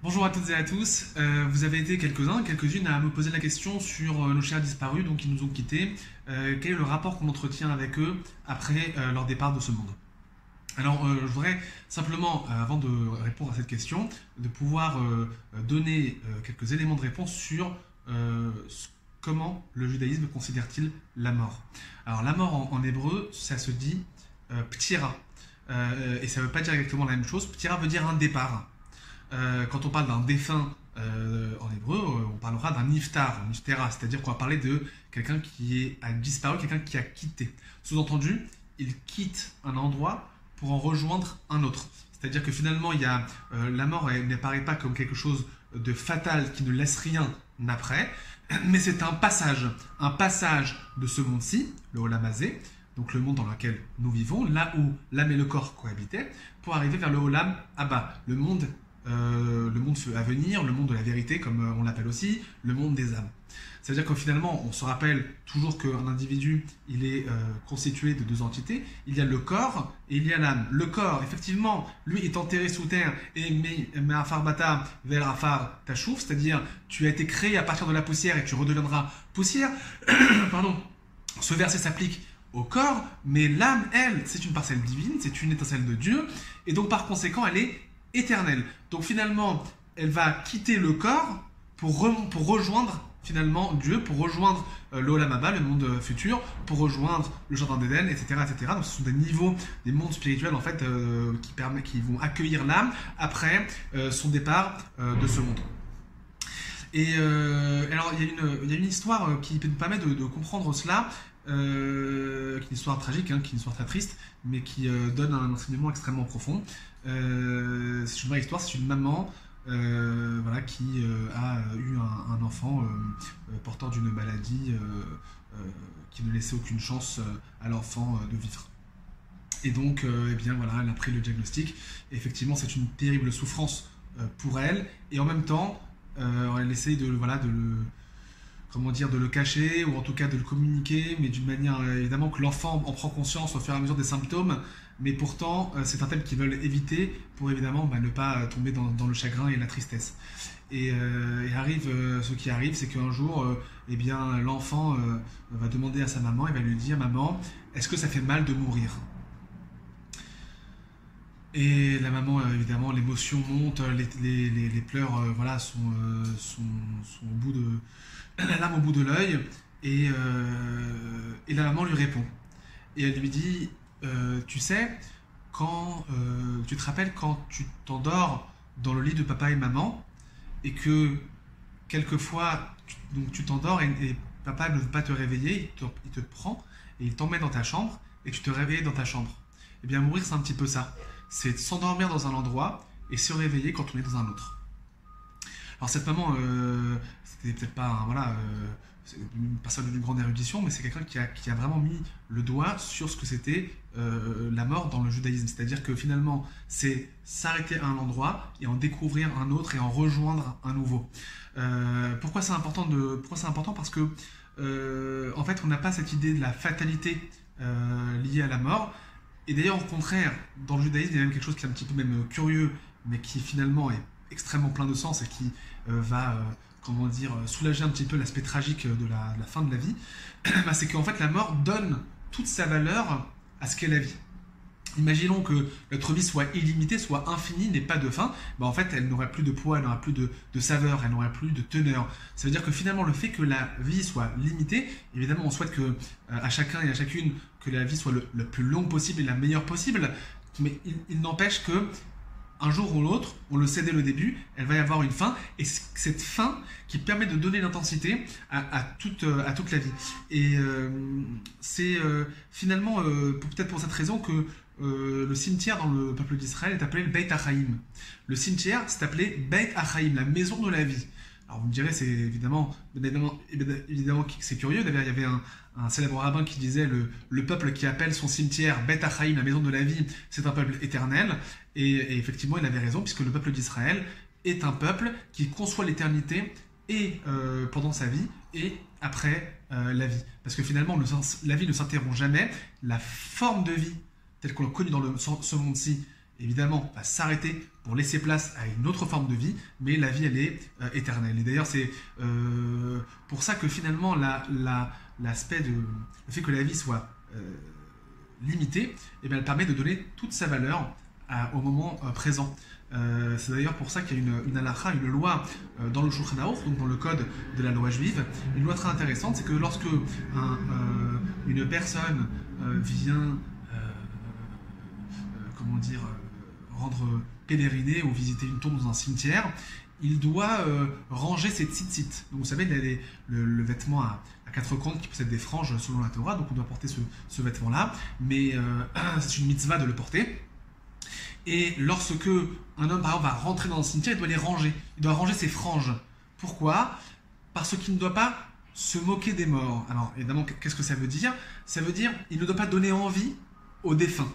Bonjour à toutes et à tous. Vous avez été quelques-uns, quelques-unes à me poser la question sur nos chers disparus, donc qui nous ont quittés. Quel est le rapport qu'on entretient avec eux après leur départ de ce monde? Alors, je voudrais simplement, avant de répondre à cette question, de pouvoir donner quelques éléments de réponse sur comment le judaïsme considère-t-il la mort. Alors, la mort en hébreu, ça se dit ptira. Et ça ne veut pas dire exactement la même chose. Ptira veut dire un départ. Quand on parle d'un défunt en hébreu, on parlera d'un niftar, niftera, c'est-à-dire qu'on va parler de quelqu'un qui a disparu, quelqu'un qui a quitté. Sous-entendu, il quitte un endroit pour en rejoindre un autre. C'est-à-dire que finalement, la mort n'apparaît pas comme quelque chose de fatal qui ne laisse rien après, mais c'est un passage de ce monde-ci, le Olam Hazé, donc le monde dans lequel nous vivons, là où l'âme et le corps cohabitaient, pour arriver vers le Olam Abba, le monde à venir, le monde de la vérité, comme on l'appelle aussi, le monde des âmes. C'est-à-dire que finalement, on se rappelle toujours qu'un individu, il est constitué de deux entités. Il y a le corps et il y a l'âme. Le corps, effectivement, lui est enterré sous terre et Me'afar bata vel afar tashouf, c'est-à-dire tu as été créé à partir de la poussière et tu redeviendras poussière. Pardon. Ce verset s'applique au corps, mais l'âme, elle, c'est une parcelle divine, c'est une étincelle de Dieu, et donc par conséquent, elle est éternelle. Donc finalement, elle va quitter le corps pour rejoindre finalement Dieu, pour rejoindre l'Olam Haba, le monde futur, pour rejoindre le Jardin d'Éden, etc., etc. Donc ce sont des niveaux, des mondes spirituels en fait qui vont accueillir l'âme après son départ de ce monde. Et alors il y a une histoire qui nous permet de comprendre cela, qui est une histoire tragique, qui est une histoire très triste, mais qui donne un enseignement extrêmement profond. C'est une vraie histoire, c'est une maman qui a eu un enfant porteur d'une maladie qui ne laissait aucune chance à l'enfant de vivre. Et donc, elle a pris le diagnostic. Et effectivement, c'est une terrible souffrance pour elle. Et en même temps, elle essaye de le cacher, ou en tout cas de le communiquer, mais d'une manière évidemment que l'enfant en prend conscience au fur et à mesure des symptômes, mais pourtant c'est un thème qu'ils veulent éviter pour évidemment ne pas tomber dans le chagrin et la tristesse. Et ce qui arrive, c'est qu'un jour, l'enfant va demander à sa maman, il va lui dire: Maman, est-ce que ça fait mal de mourir? Et la maman, évidemment, l'émotion monte, les pleurs sont au bout de, la larme au bout de l'œil, et la maman lui répond. Et elle lui dit: Tu sais, tu te rappelles quand tu t'endors dans le lit de papa et maman, et que quelquefois tu t'endors et papa ne veut pas te réveiller, il te prend et il t'emmène dans ta chambre, et tu te réveilles dans ta chambre. Eh bien, mourir, c'est un petit peu ça. C'est s'endormir dans un endroit et se réveiller quand on est dans un autre. Alors cette maman, c'était peut-être pas une personne d'une grande érudition, mais c'est quelqu'un qui a vraiment mis le doigt sur ce que c'était la mort dans le judaïsme. C'est-à-dire que finalement, c'est s'arrêter à un endroit et en découvrir un autre et en rejoindre un nouveau. Pourquoi c'est important Parce que en fait, on n'a pas cette idée de la fatalité liée à la mort. Et d'ailleurs, au contraire, dans le judaïsme, il y a même quelque chose qui est un petit peu même curieux, mais qui finalement est extrêmement plein de sens et qui va soulager un petit peu l'aspect tragique de la fin de la vie. C'est qu'en fait, la mort donne toute sa valeur à ce qu'est la vie. Imaginons que notre vie soit illimitée, soit infinie, n'ait pas de fin. En fait, elle n'aurait plus de poids, elle n'aurait plus de saveur, elle n'aurait plus de teneur. Ça veut dire que finalement, le fait que la vie soit limitée, évidemment, on souhaite que à chacun et à chacune que la vie soit le plus longue possible et la meilleure possible, mais il n'empêche que un jour ou l'autre, on le sait dès le début, elle va y avoir une fin, et cette fin qui permet de donner l'intensité à toute la vie. Et c'est finalement peut-être pour cette raison que le cimetière dans le peuple d'Israël est appelé le Beit HaChaim. Le cimetière, c'est appelé Beit HaChaim, la maison de la vie. Alors vous me direz, c'est évidemment que c'est curieux. D'ailleurs, il y avait un célèbre rabbin qui disait le peuple qui appelle son cimetière Beit HaChaim, la maison de la vie, c'est un peuple éternel. Et effectivement, il avait raison, puisque le peuple d'Israël est un peuple qui conçoit l'éternité et pendant sa vie et après la vie. Parce que finalement, la vie ne s'interrompt jamais. La forme de vie telle qu'on l'a connue dans ce monde-ci, évidemment, va s'arrêter pour laisser place à une autre forme de vie, mais la vie, elle est éternelle. Et d'ailleurs, c'est pour ça que finalement, l'aspect le fait que la vie soit limitée, eh bien, elle permet de donner toute sa valeur au moment présent. C'est d'ailleurs pour ça qu'il y a une halakha, une loi dans le Shulchan Aruch, donc dans le code de la loi juive, une loi très intéressante, c'est que lorsque une personne vient, rendre pèleriner ou visiter une tombe dans un cimetière, il doit ranger ses tzitzit. Donc vous savez, il y a le vêtement à quatre coins qui possède des franges selon la Torah, donc on doit porter ce vêtement-là, mais c'est une mitzvah de le porter. Et lorsque un homme, par exemple, va rentrer dans un cimetière, il doit les ranger. Il doit ranger ses franges. Pourquoi ? Parce qu'il ne doit pas se moquer des morts. Alors, évidemment, qu'est-ce que ça veut dire ? Ça veut dire qu'il ne doit pas donner envie aux défunts.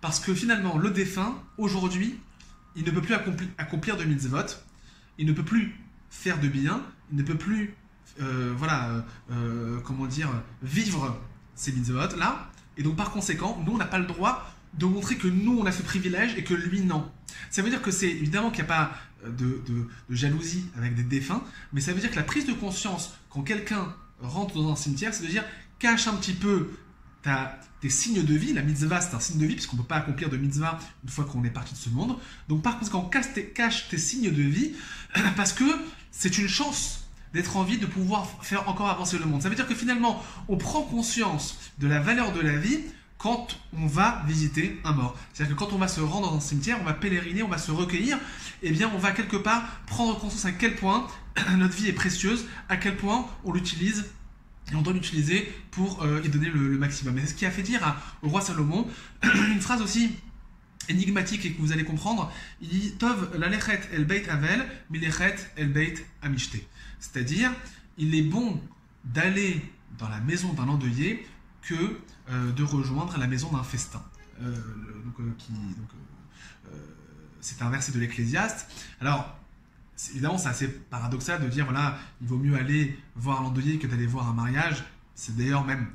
Parce que finalement, le défunt, aujourd'hui, il ne peut plus accomplir de mitzvot, il ne peut plus faire de bien, il ne peut plus, vivre ces mitzvot-là. Et donc, par conséquent, nous, on n'a pas le droit de montrer que nous, on a ce privilège et que lui, non. Ça veut dire que c'est évidemment qu'il n'y a pas de jalousie avec des défunts, mais ça veut dire que la prise de conscience, quand quelqu'un rentre dans un cimetière, c'est de dire, cache un petit peu tes signes de vie. La mitzvah, c'est un signe de vie, puisqu'on ne peut pas accomplir de mitzvah une fois qu'on est parti de ce monde. Donc, par conséquent, cache tes signes de vie, parce que c'est une chance d'être en vie, de pouvoir faire encore avancer le monde. Ça veut dire que finalement, on prend conscience de la valeur de la vie quand on va visiter un mort. C'est-à-dire que quand on va se rendre dans un cimetière, on va pèleriner, on va se recueillir, eh bien on va quelque part prendre conscience à quel point notre vie est précieuse, à quel point on l'utilise, et on doit l'utiliser pour y donner le maximum. Et c'est ce qui a fait dire au roi Salomon une phrase aussi énigmatique et que vous allez comprendre. Il dit « Tov lalechet el beit avel, milechet el beit amishte ». C'est-à-dire, il est bon d'aller dans la maison d'un endeuillé que de rejoindre la maison d'un festin. C'est un verset de l'Ecclésiaste. Alors, évidemment, c'est assez paradoxal de dire, voilà, il vaut mieux aller voir l'endeuillé que d'aller voir un mariage. C'est d'ailleurs même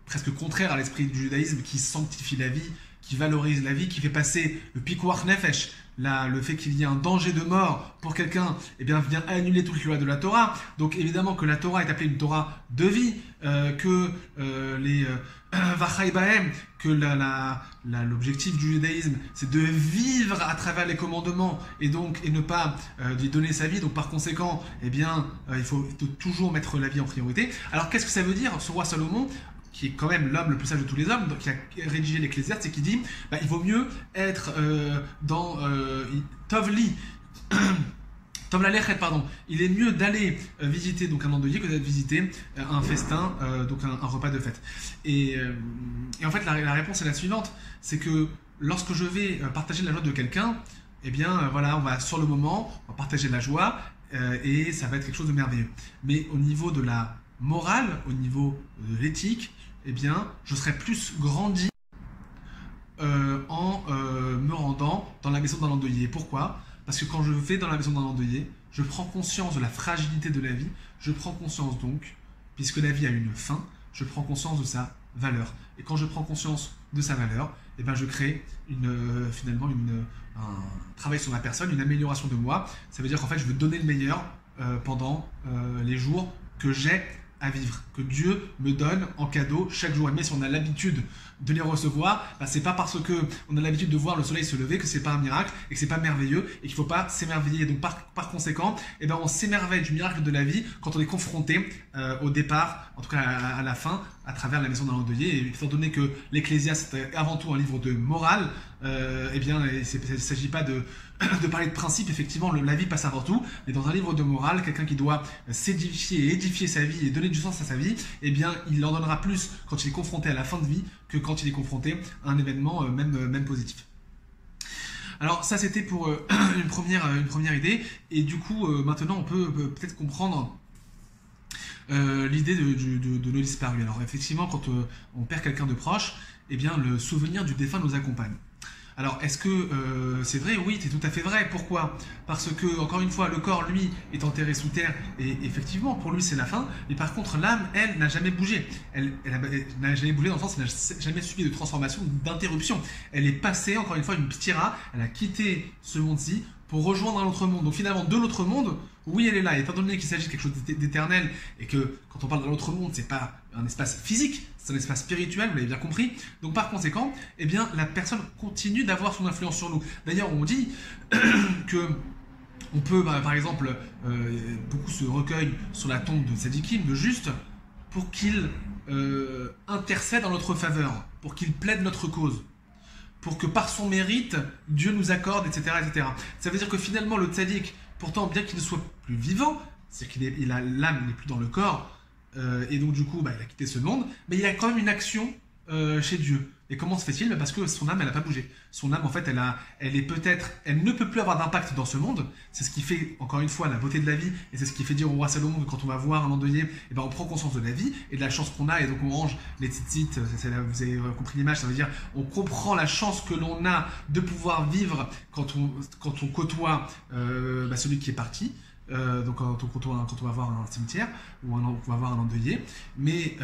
presque contraire à l'esprit du judaïsme qui sanctifie la vie, qui valorise la vie, qui fait passer le pikuach nefesh, le fait qu'il y ait un danger de mort pour quelqu'un, eh bien, vient annuler toute loi de la Torah. Donc évidemment que la Torah est appelée une Torah de vie, que les Vachai Bahem, que l'objectif du judaïsme, c'est de vivre à travers les commandements et ne pas d'y donner sa vie. Donc par conséquent, eh bien, il faut toujours mettre la vie en priorité. Alors qu'est-ce que ça veut dire, ce roi Salomon, qui est quand même l'homme le plus sage de tous les hommes, donc qui a rédigé l'Ecclésiaste, c'est qui dit il vaut mieux être dans Tovli, Tovlalechet, pardon. Il est mieux d'aller visiter donc un endeuillé que d'aller visiter un festin, donc un repas de fête. Et en fait, la réponse est la suivante, c'est que lorsque je vais partager la joie de quelqu'un, eh bien voilà, on va sur le moment, on va partager la joie et ça va être quelque chose de merveilleux. Mais au niveau de la morale, au niveau de l'éthique, eh bien, je serai plus grandi en me rendant dans la maison d'un endeuillé. Pourquoi ? Parce que quand je vais dans la maison d'un endeuillé, je prends conscience de la fragilité de la vie, je prends conscience donc, puisque la vie a une fin, je prends conscience de sa valeur. Et quand je prends conscience de sa valeur, eh bien, je crée finalement un travail sur ma personne, une amélioration de moi. Ça veut dire qu'en fait, je veux donner le meilleur pendant les jours que j'ai à vivre, que Dieu me donne en cadeau chaque jour. Mais si on a l'habitude de les recevoir, c'est pas parce que on a l'habitude de voir le soleil se lever que c'est pas un miracle et que c'est pas merveilleux et qu'il faut pas s'émerveiller. Et donc par conséquent, on s'émerveille du miracle de la vie quand on est confronté au départ, en tout cas à la fin, à travers la maison d'un endeuillé. Et étant donné que l'Ecclésiaste est avant tout un livre de morale, il ne s'agit pas de parler de principe. Effectivement, la vie passe avant tout, mais dans un livre de morale, quelqu'un qui doit s'édifier et édifier sa vie et donner du sens à sa vie, il en donnera plus quand il est confronté à la fin de vie que quand il est confronté à un événement même positif. Alors ça, c'était pour une première idée, et du coup maintenant on peut peut-être comprendre l'idée de nos disparus. Alors effectivement, quand on perd quelqu'un de proche, le souvenir du défunt nous accompagne. Alors, est-ce que c'est vrai? Oui, c'est tout à fait vrai. Pourquoi? Parce que, encore une fois, le corps, lui, est enterré sous terre, et effectivement, pour lui, c'est la fin. Mais par contre, l'âme, elle, n'a jamais bougé. Elle n'a jamais bougé dans le sens, elle n'a jamais subi de transformation, d'interruption. Elle est passée, encore une fois, une ptira, elle a quitté ce monde-ci pour rejoindre un autre monde. Donc finalement, de l'autre monde, oui, elle est là. Et étant donné qu'il s'agit de quelque chose d'éternel, et que quand on parle de l'autre monde, c'est pas un espace physique, c'est un espace spirituel, vous l'avez bien compris. Donc par conséquent, eh bien, la personne continue d'avoir son influence sur nous. D'ailleurs, on dit que on peut, par exemple, beaucoup se recueillent sur la tombe de Sadikim, de Juste, pour qu'il intercède en notre faveur, pour qu'il plaide notre cause, pour que par son mérite, Dieu nous accorde, etc., etc. Ça veut dire que finalement, le tzaddik, pourtant, bien qu'il ne soit plus vivant, c'est-à-dire qu'il a l'âme n'est plus dans le corps, et donc du coup, il a quitté ce monde, mais il a quand même une action chez Dieu. Et comment se fait-il? Parce que son âme, elle n'a pas bougé. Son âme, en fait, elle ne peut plus avoir d'impact dans ce monde. C'est ce qui fait, encore une fois, la beauté de la vie, et c'est ce qui fait dire au roi Salomon que quand on va voir un endeuillé, on prend conscience de la vie et de la chance qu'on a, et donc on range les tzitzit, vous avez compris l'image, ça veut dire on comprend la chance que l'on a de pouvoir vivre quand on côtoie celui qui est parti. Donc quand on va voir un cimetière ou on va voir un endeuillé, mais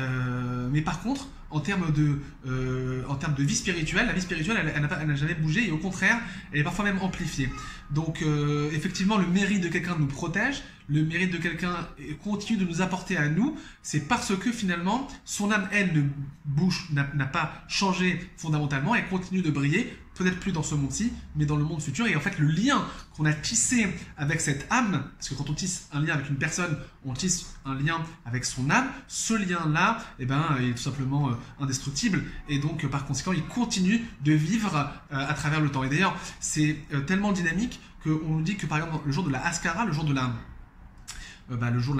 par contre en termes de vie spirituelle, la vie spirituelle elle n'a jamais bougé, et au contraire elle est parfois même amplifiée. Donc effectivement, le mérite de quelqu'un nous protège, le mérite de quelqu'un continue de nous apporter à nous, c'est parce que finalement son âme, elle, ne bouge, n'a pas changé fondamentalement, elle continue de briller, peut-être plus dans ce monde-ci, mais dans le monde futur. Et en fait, le lien qu'on a tissé avec cette âme, parce que quand on tisse un lien avec une personne, on tisse un lien avec son âme, ce lien-là, il est tout simplement indestructible, et donc par conséquent, il continue de vivre à travers le temps. Et d'ailleurs, c'est tellement dynamique qu'on nous dit que par exemple, le jour de la Haskara, le jour de la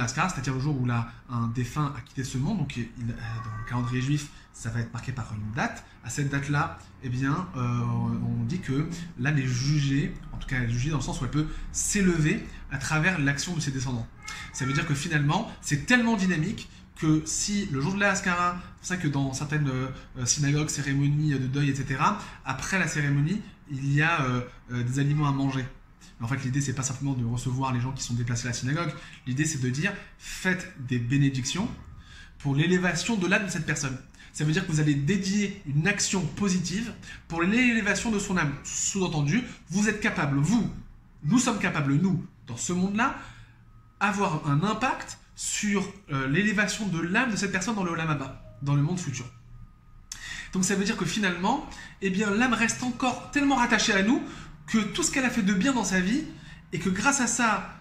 Haskara, c'est-à-dire le jour où un défunt a quitté ce monde, donc dans le calendrier juif, ça va être marqué par une date. À cette date-là, on dit que l'âme est jugée, en tout cas elle est jugée dans le sens où elle peut s'élever à travers l'action de ses descendants. Ça veut dire que finalement, c'est tellement dynamique que si le jour de la Haskara, c'est pour ça que dans certaines synagogues, cérémonies de deuil, etc., après la cérémonie, il y a des aliments à manger. En fait, l'idée, c'est pas simplement de recevoir les gens qui sont déplacés à la synagogue. L'idée, c'est de dire, faites des bénédictions pour l'élévation de l'âme de cette personne. Ça veut dire que vous allez dédier une action positive pour l'élévation de son âme. Sous-entendu, vous êtes capable, nous sommes capables, nous, dans ce monde-là, avoir un impact sur l'élévation de l'âme de cette personne dans le Olam Haba, dans le monde futur. Donc ça veut dire que finalement, l'âme reste encore tellement rattachée à nous que tout ce qu'elle a fait de bien dans sa vie, et que grâce à ça,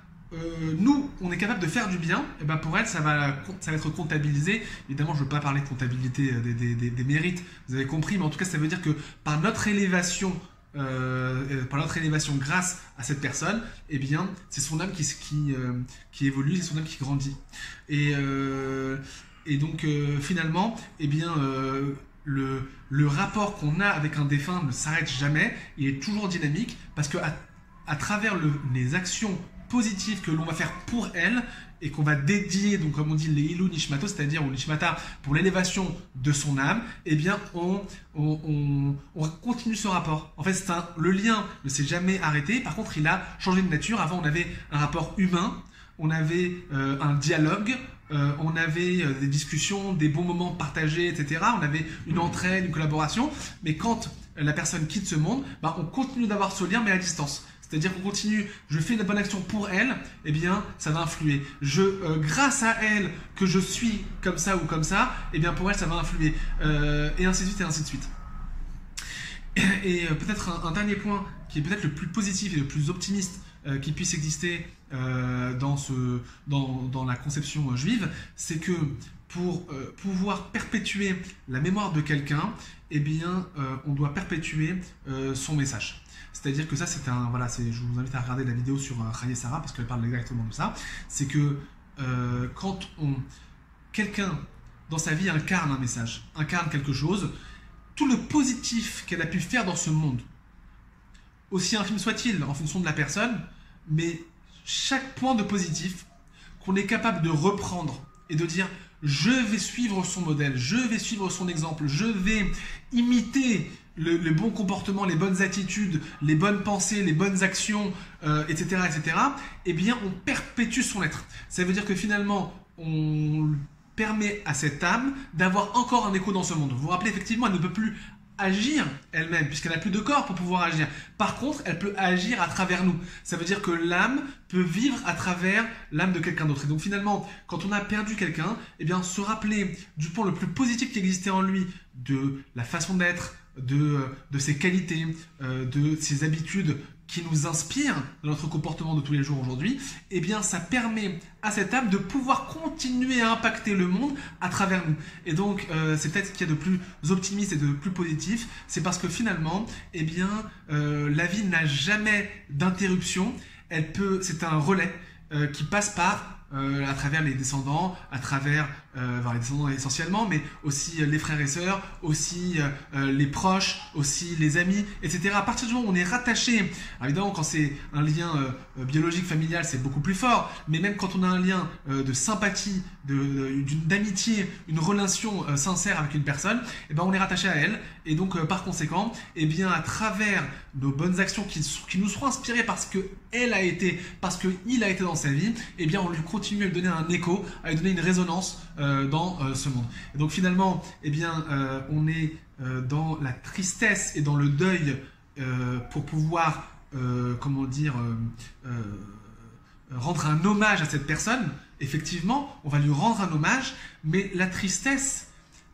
nous, on est capable de faire du bien, pour elle, ça va être comptabilisé. Évidemment, je ne veux pas parler de comptabilité des mérites, vous avez compris, mais en tout cas, ça veut dire que par notre élévation grâce à cette personne, c'est son âme qui évolue, c'est son âme qui grandit. Et donc, finalement, le rapport qu'on a avec un défunt ne s'arrête jamais, il est toujours dynamique, parce que à travers les actions positives que l'on va faire pour elle, et qu'on va dédier, donc comme on dit, les Ilu Nishmato, c'est-à-dire ou Nishmata, pour l'élévation de son âme, on continue ce rapport. En fait, le lien ne s'est jamais arrêté, par contre il a changé de nature. Avant on avait un rapport humain, on avait un dialogue, on avait des discussions, des bons moments partagés, etc. On avait une entraide, une collaboration. Mais quand la personne quitte ce monde, on continue d'avoir ce lien, mais à distance. C'est-à-dire qu'on continue, je fais une bonne action pour elle, ça va influer. Grâce à elle, que je suis comme ça ou comme ça, pour elle, ça va influer. Et ainsi de suite, et ainsi de suite. Et peut-être un dernier point, qui est peut-être le plus positif et le plus optimiste qui puisse exister dans la conception juive, c'est que pour pouvoir perpétuer la mémoire de quelqu'un, on doit perpétuer son message. C'est-à-dire que ça, je vous invite à regarder la vidéo sur Chaye Sarah, parce qu'elle parle exactement de ça. C'est que quand quelqu'un dans sa vie incarne un message, incarne quelque chose, tout le positif qu'elle a pu faire dans ce monde, aussi infime soit-il en fonction de la personne, mais chaque point de positif qu'on est capable de reprendre et de dire je vais suivre son modèle, je vais suivre son exemple, je vais imiter le bon comportement, les bonnes attitudes, les bonnes pensées, les bonnes actions, etc., etc., eh bien, on perpétue son être. Ça veut dire que finalement, on permet à cette âme d'avoir encore un écho dans ce monde. Vous vous rappelez, effectivement, elle ne peut plus agir elle-même, puisqu'elle n'a plus de corps pour pouvoir agir. Par contre, elle peut agir à travers nous. Ça veut dire que l'âme peut vivre à travers l'âme de quelqu'un d'autre. Et donc finalement, quand on a perdu quelqu'un, eh bien, se rappeler du point le plus positif qui existait en lui, de la façon d'être, de ses qualités, de ses habitudes qui nous inspirent dans notre comportement de tous les jours aujourd'hui, eh bien ça permet à cette âme de pouvoir continuer à impacter le monde à travers nous. Et donc c'est peut-être ce qu'il y a de plus optimiste et de plus positif, c'est parce que finalement, eh bien la vie n'a jamais d'interruption, c'est un relais qui passe par à travers les descendants, à travers les descendants essentiellement, mais aussi les frères et sœurs, aussi les proches, aussi les amis, etc. À partir du moment où on est rattaché, alors évidemment quand c'est un lien biologique, familial, c'est beaucoup plus fort, mais même quand on a un lien de sympathie, d'amitié, une relation sincère avec une personne, eh ben on est rattaché à elle, et donc par conséquent, eh bien à travers nos bonnes actions qui nous seront inspirées parce qu'elle a été, parce qu'il a été dans sa vie, eh bien on lui continue à lui donner un écho, à lui donner une résonance dans ce monde. Et donc finalement, eh bien, on est dans la tristesse et dans le deuil pour pouvoir, comment dire, rendre un hommage à cette personne. Effectivement, on va lui rendre un hommage, mais la tristesse,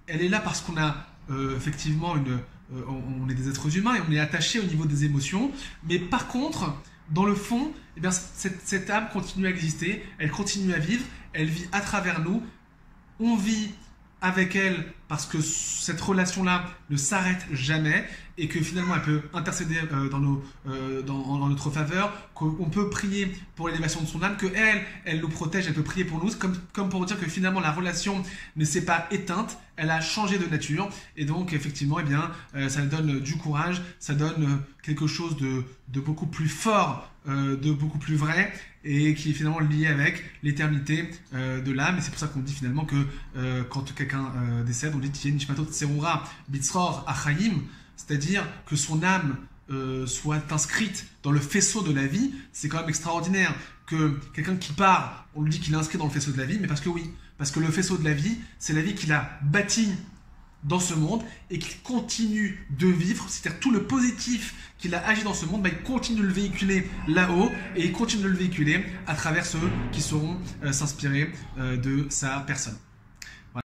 elle est là parce qu'on a effectivement on est des êtres humains et on est attaché au niveau des émotions. Mais par contre, dans le fond, eh bien, cette âme continue à exister, elle continue à vivre, elle vit à travers nous. On vit avec elle parce que cette relation-là ne s'arrête jamais et que finalement elle peut intercéder dans notre faveur, qu'on peut prier pour l'élévation de son âme, que elle nous protège, elle peut prier pour nous, comme pour dire que finalement la relation ne s'est pas éteinte, elle a changé de nature et donc effectivement eh bien, ça donne du courage, ça donne quelque chose de beaucoup plus fort, de beaucoup plus vrai et qui est finalement lié avec l'éternité de l'âme. Et c'est pour ça qu'on dit finalement que quand quelqu'un décède, on dit Tien Nishmato Tserura Bitzror Achayim, c'est-à-dire que son âme soit inscrite dans le faisceau de la vie. C'est quand même extraordinaire que quelqu'un qui part, on lui dit qu'il est inscrit dans le faisceau de la vie, mais parce que oui, parce que le faisceau de la vie, c'est la vie qu'il a bâtie dans ce monde et qu'il continue de vivre, c'est-à-dire tout le positif qu'il a agi dans ce monde, bah, il continue de le véhiculer là-haut et il continue de le véhiculer à travers ceux qui sauront s'inspirer de sa personne.